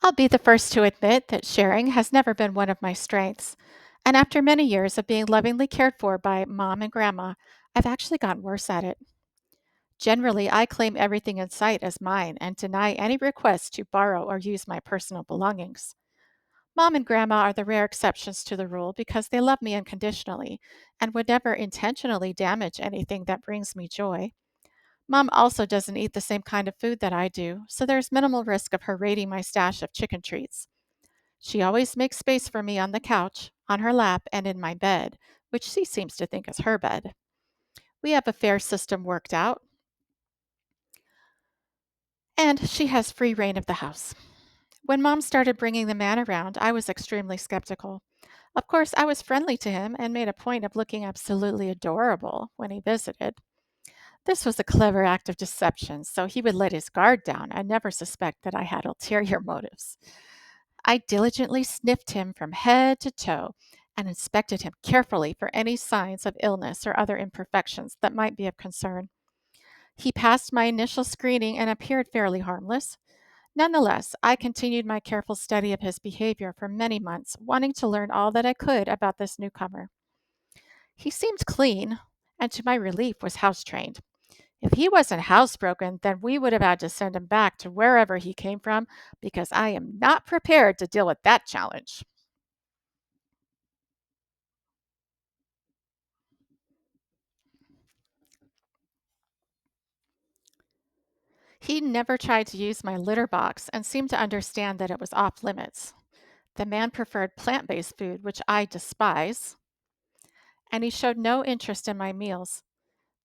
I'll be the first to admit that sharing has never been one of my strengths. And after many years of being lovingly cared for by mom and grandma, I've actually gotten worse at it. Generally, I claim everything in sight as mine and deny any request to borrow or use my personal belongings. Mom and grandma are the rare exceptions to the rule because they love me unconditionally and would never intentionally damage anything that brings me joy. Mom also doesn't eat the same kind of food that I do, so there's minimal risk of her raiding my stash of chicken treats. She always makes space for me on the couch, on her lap, and in my bed, which she seems to think is her bed. We have a fair system worked out, and she has free reign of the house. When Mom started bringing the man around, I was extremely skeptical. Of course, I was friendly to him and made a point of looking absolutely adorable when he visited. This was a clever act of deception, so he would let his guard down and never suspect that I had ulterior motives. I diligently sniffed him from head to toe and inspected him carefully for any signs of illness or other imperfections that might be of concern. He passed my initial screening and appeared fairly harmless. Nonetheless, I continued my careful study of his behavior for many months, wanting to learn all that I could about this newcomer. He seemed clean, and to my relief was house trained. If he wasn't housebroken, then we would have had to send him back to wherever he came from because I am not prepared to deal with that challenge. He never tried to use my litter box and seemed to understand that it was off limits. The man preferred plant based food, which I despise, and he showed no interest in my meals.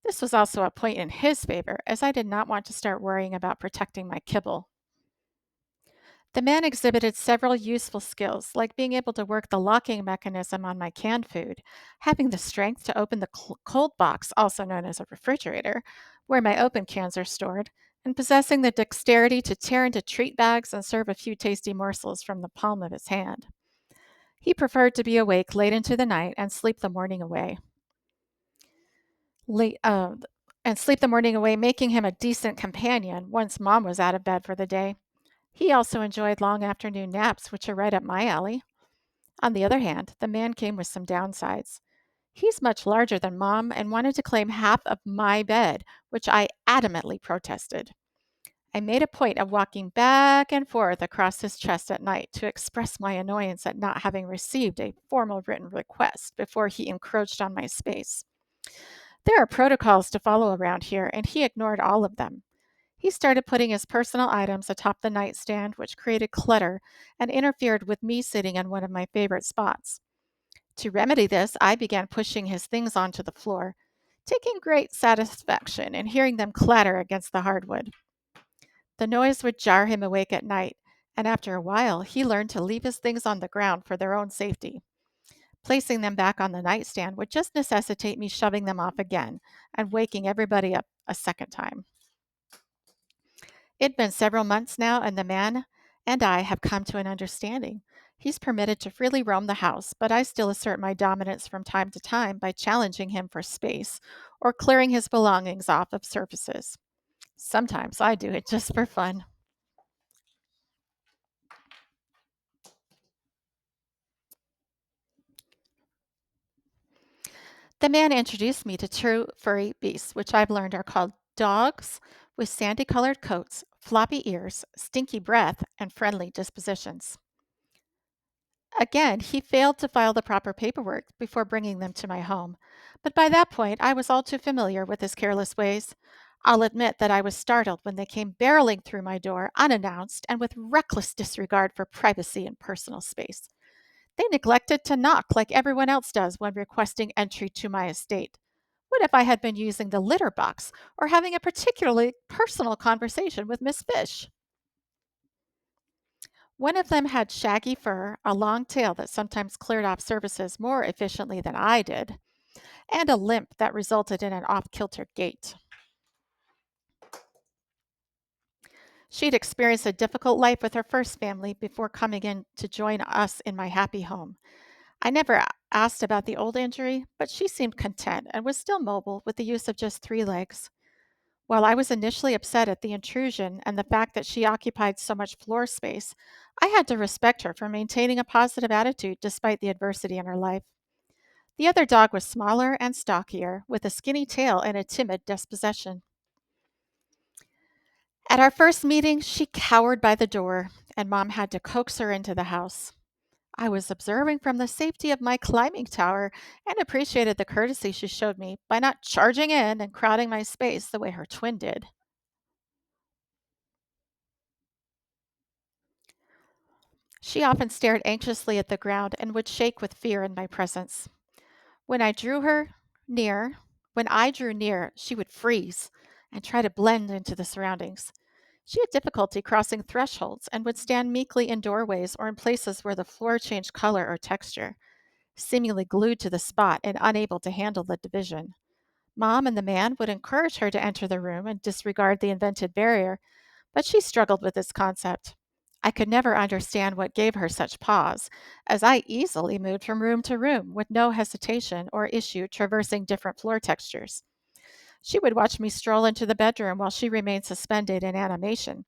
This was also a point in his favor, as I did not want to start worrying about protecting my kibble. The man exhibited several useful skills, like being able to work the locking mechanism on my canned food, having the strength to open the cold box, also known as a refrigerator, where my open cans are stored, and possessing the dexterity to tear into treat bags and serve a few tasty morsels from the palm of his hand. He preferred to be awake late into the night and sleep the morning away. Late, and sleep the morning away, making him a decent companion once mom was out of bed for the day. He also enjoyed long afternoon naps, which are right up my alley. On the other hand, the man came with some downsides. He's much larger than mom and wanted to claim half of my bed, which I adamantly protested. I made a point of walking back and forth across his chest at night to express my annoyance at not having received a formal written request before he encroached on my space. There are protocols to follow around here, and he ignored all of them. He started putting his personal items atop the nightstand, which created clutter and interfered with me sitting in one of my favorite spots. To remedy this, I began pushing his things onto the floor, taking great satisfaction in hearing them clatter against the hardwood. The noise would jar him awake at night, and after a while, he learned to leave his things on the ground for their own safety. Placing them back on the nightstand would just necessitate me shoving them off again and waking everybody up a second time. It'd been several months now, and the man and I have come to an understanding. He's permitted to freely roam the house, but I still assert my dominance from time to time by challenging him for space or clearing his belongings off of surfaces. Sometimes I do it just for fun. The man introduced me to true furry beasts, which I've learned are called dogs with sandy colored coats, floppy ears, stinky breath, and friendly dispositions. Again, he failed to file the proper paperwork before bringing them to my home, but by that point I was all too familiar with his careless ways. I'll admit that I was startled when they came barreling through my door unannounced and with reckless disregard for privacy and personal space. They neglected to knock like everyone else does when requesting entry to my estate. What if I had been using the litter box or having a particularly personal conversation with Miss Fish? One of them had shaggy fur, a long tail that sometimes cleared off surfaces more efficiently than I did, and a limp that resulted in an off kilter gait. She'd experienced a difficult life with her first family before coming in to join us in my happy home. I never asked about the old injury, but she seemed content and was still mobile with the use of just three legs. While I was initially upset at the intrusion and the fact that she occupied so much floor space, I had to respect her for maintaining a positive attitude despite the adversity in her life. The other dog was smaller and stockier, with a skinny tail and a timid disposition. At our first meeting, she cowered by the door, and Mom had to coax her into the house. I was observing from the safety of my climbing tower and appreciated the courtesy she showed me by not charging in and crowding my space the way her twin did. She often stared anxiously at the ground and would shake with fear in my presence. When I drew her near, when I drew near, she would freeze and try to blend into the surroundings. She had difficulty crossing thresholds and would stand meekly in doorways or in places where the floor changed color or texture, seemingly glued to the spot and unable to handle the division. Mom and the man would encourage her to enter the room and disregard the invented barrier, but she struggled with this concept. I could never understand what gave her such pause, as I easily moved from room to room with no hesitation or issue traversing different floor textures. She would watch me stroll into the bedroom while she remained suspended in animation,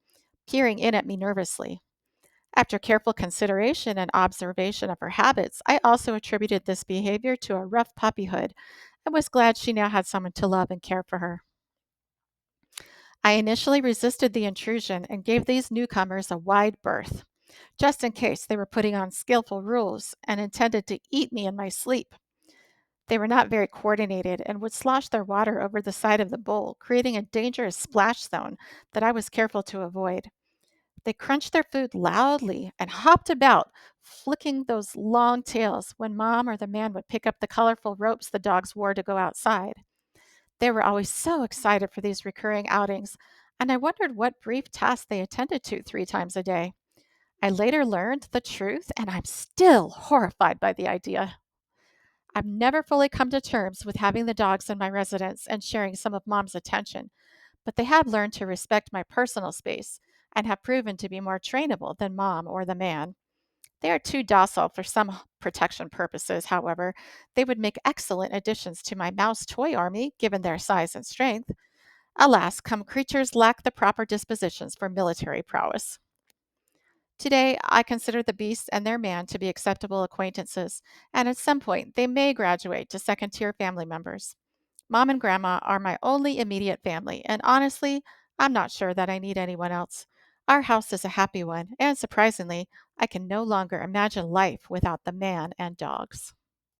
peering in at me nervously. After careful consideration and observation of her habits, I also attributed this behavior to a rough puppyhood and was glad she now had someone to love and care for her. I initially resisted the intrusion and gave these newcomers a wide berth, just in case they were putting on skillful rules and intended to eat me in my sleep. They were not very coordinated and would slosh their water over the side of the bowl, creating a dangerous splash zone that I was careful to avoid. They crunched their food loudly and hopped about, flicking those long tails when Mom or the man would pick up the colorful ropes the dogs wore to go outside. They were always so excited for these recurring outings, and I wondered what brief tasks they attended to 3 times a day. I later learned the truth, and I'm still horrified by the idea. I've never fully come to terms with having the dogs in my residence and sharing some of Mom's attention, but they have learned to respect my personal space and have proven to be more trainable than Mom or the man. They are too docile for some protection purposes, however. They would make excellent additions to my mouse toy army, given their size and strength. Alas, some creatures lack the proper dispositions for military prowess. Today, I consider the beast and their man to be acceptable acquaintances, and at some point, they may graduate to second tier family members. Mom and Grandma are my only immediate family, and honestly, I'm not sure that I need anyone else. Our house is a happy one, and surprisingly, I can no longer imagine life without the man and dogs.